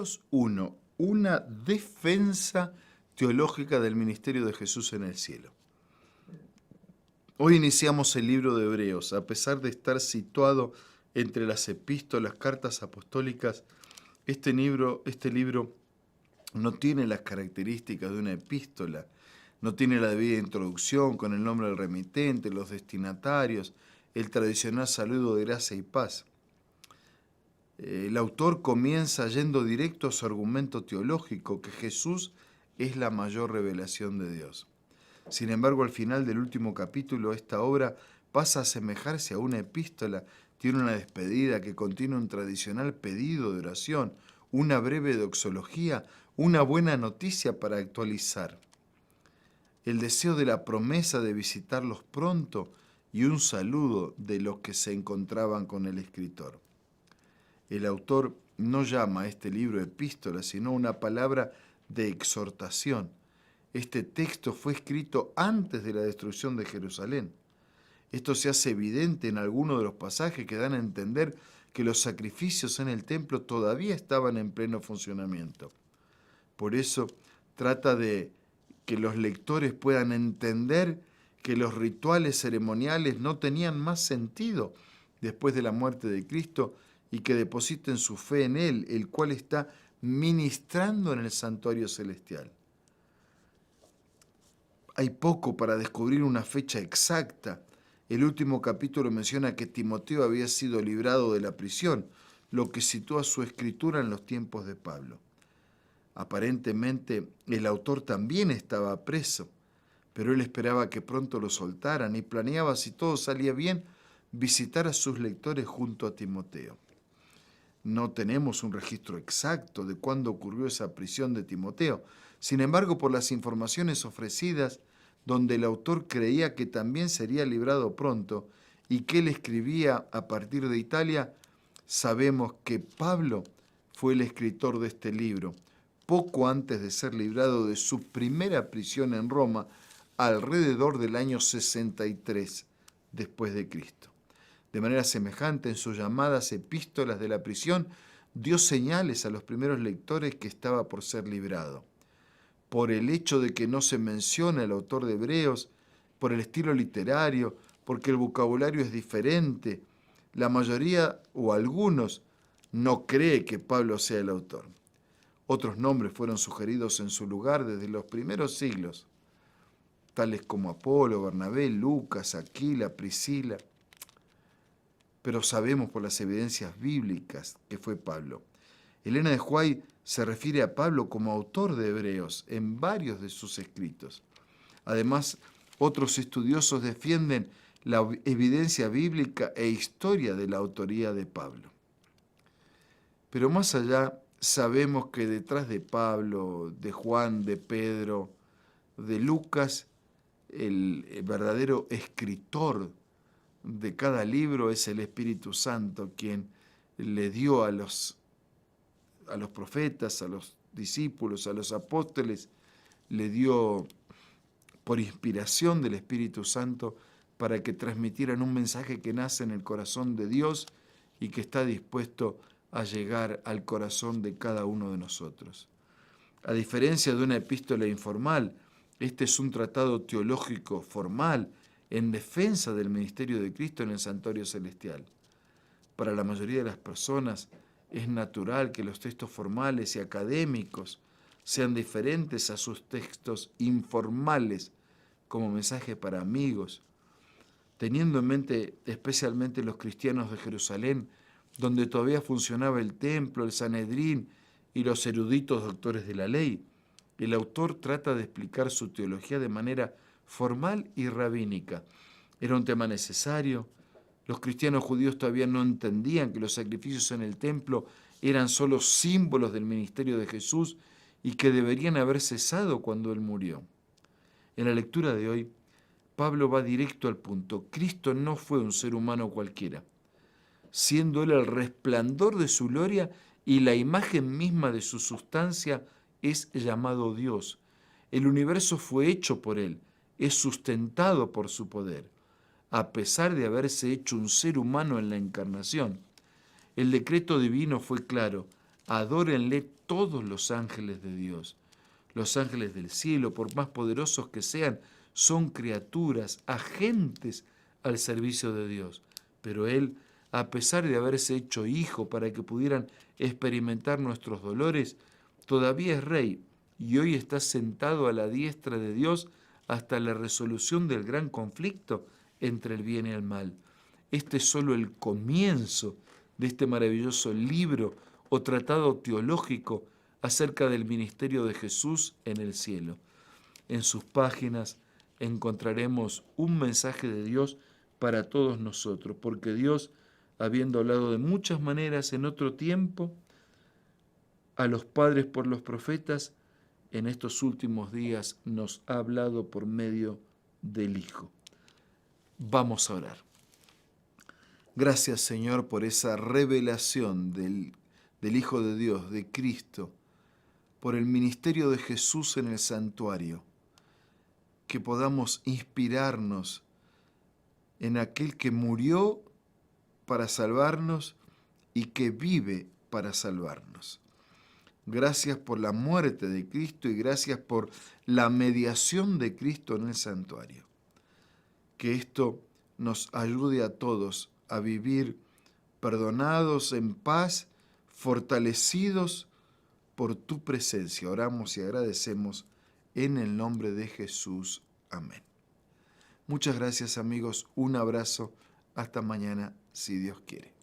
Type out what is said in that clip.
Hebreos 1, una defensa teológica del ministerio de Jesús en el cielo. Hoy iniciamos el libro de Hebreos, a pesar de estar situado entre las epístolas, cartas apostólicas. Este libro no tiene las características de una epístola, no tiene la debida introducción con el nombre del remitente, los destinatarios, el tradicional saludo de gracia y paz. El autor comienza yendo directo a su argumento teológico, que Jesús es la mayor revelación de Dios. Sin embargo, al final del último capítulo, esta obra pasa a asemejarse a una epístola, tiene una despedida que contiene un tradicional pedido de oración, una breve doxología, una buena noticia para actualizar, el deseo de la promesa de visitarlos pronto y un saludo de los que se encontraban con el escritor. El autor no llama a este libro epístola, sino una palabra de exhortación. Este texto fue escrito antes de la destrucción de Jerusalén. Esto se hace evidente en algunos de los pasajes que dan a entender que los sacrificios en el templo todavía estaban en pleno funcionamiento. Por eso trata de que los lectores puedan entender que los rituales ceremoniales no tenían más sentido después de la muerte de Cristo y que depositen su fe en Él, el cual está ministrando en el santuario celestial. Hay poco para descubrir una fecha exacta. El último capítulo menciona que Timoteo había sido librado de la prisión, lo que sitúa su escritura en los tiempos de Pablo. Aparentemente, el autor también estaba preso, pero él esperaba que pronto lo soltaran y planeaba, si todo salía bien, visitar a sus lectores junto a Timoteo. No tenemos un registro exacto de cuándo ocurrió esa prisión de Timoteo. Sin embargo, por las informaciones ofrecidas, donde el autor creía que también sería librado pronto y que él escribía a partir de Italia, sabemos que Pablo fue el escritor de este libro, poco antes de ser librado de su primera prisión en Roma, alrededor del año 63 después de Cristo. De manera semejante, en sus llamadas epístolas de la prisión, dio señales a los primeros lectores que estaba por ser librado. Por el hecho de que no se menciona el autor de Hebreos, por el estilo literario, porque el vocabulario es diferente, la mayoría o algunos no cree que Pablo sea el autor. Otros nombres fueron sugeridos en su lugar desde los primeros siglos, tales como Apolo, Bernabé, Lucas, Aquila, Priscila. Pero sabemos por las evidencias bíblicas que fue Pablo. Elena de White se refiere a Pablo como autor de Hebreos en varios de sus escritos. Además, otros estudiosos defienden la evidencia bíblica e historia de la autoría de Pablo. Pero más allá, sabemos que detrás de Pablo, de Juan, de Pedro, de Lucas, el verdadero escritor de cada libro es el Espíritu Santo, quien le dio a los profetas, a los discípulos, a los apóstoles, le dio por inspiración del Espíritu Santo para que transmitieran un mensaje que nace en el corazón de Dios y que está dispuesto a llegar al corazón de cada uno de nosotros. A diferencia de una epístola informal, este es un tratado teológico formal en defensa del ministerio de Cristo en el santuario celestial. Para la mayoría de las personas es natural que los textos formales y académicos sean diferentes a sus textos informales como mensaje para amigos, teniendo en mente especialmente los cristianos de Jerusalén, donde todavía funcionaba el templo, el Sanedrín y los eruditos doctores de la ley. El autor trata de explicar su teología de manera formal y rabínica. Era un tema necesario. Los cristianos judíos todavía no entendían que los sacrificios en el templo eran solo símbolos del ministerio de Jesús y que deberían haber cesado cuando Él murió. En la lectura de hoy, Pablo va directo al punto. Cristo no fue un ser humano cualquiera, siendo Él el resplandor de su gloria y la imagen misma de su sustancia, es llamado Dios. El universo fue hecho por Él, es sustentado por su poder, a pesar de haberse hecho un ser humano en la encarnación. El decreto divino fue claro: Adórenle todos los ángeles de Dios. Los ángeles del cielo, por más poderosos que sean, son criaturas, agentes al servicio de Dios. Pero Él, a pesar de haberse hecho hijo para que pudieran experimentar nuestros dolores, todavía es rey y hoy está sentado a la diestra de Dios hasta la resolución del gran conflicto entre el bien y el mal. Este es solo el comienzo de este maravilloso libro o tratado teológico acerca del ministerio de Jesús en el cielo. En sus páginas encontraremos un mensaje de Dios para todos nosotros, porque Dios, habiendo hablado de muchas maneras en otro tiempo, a los padres por los profetas, en estos últimos días nos ha hablado por medio del Hijo. Vamos a orar. Gracias, Señor, por esa revelación del Hijo de Dios, de Cristo, por el ministerio de Jesús en el santuario, que podamos inspirarnos en aquel que murió para salvarnos y que vive para salvarnos. Gracias por la muerte de Cristo y gracias por la mediación de Cristo en el santuario. Que esto nos ayude a todos a vivir perdonados, en paz, fortalecidos por tu presencia. Oramos y agradecemos en el nombre de Jesús. Amén. Muchas gracias, amigos. Un abrazo. Hasta mañana, si Dios quiere.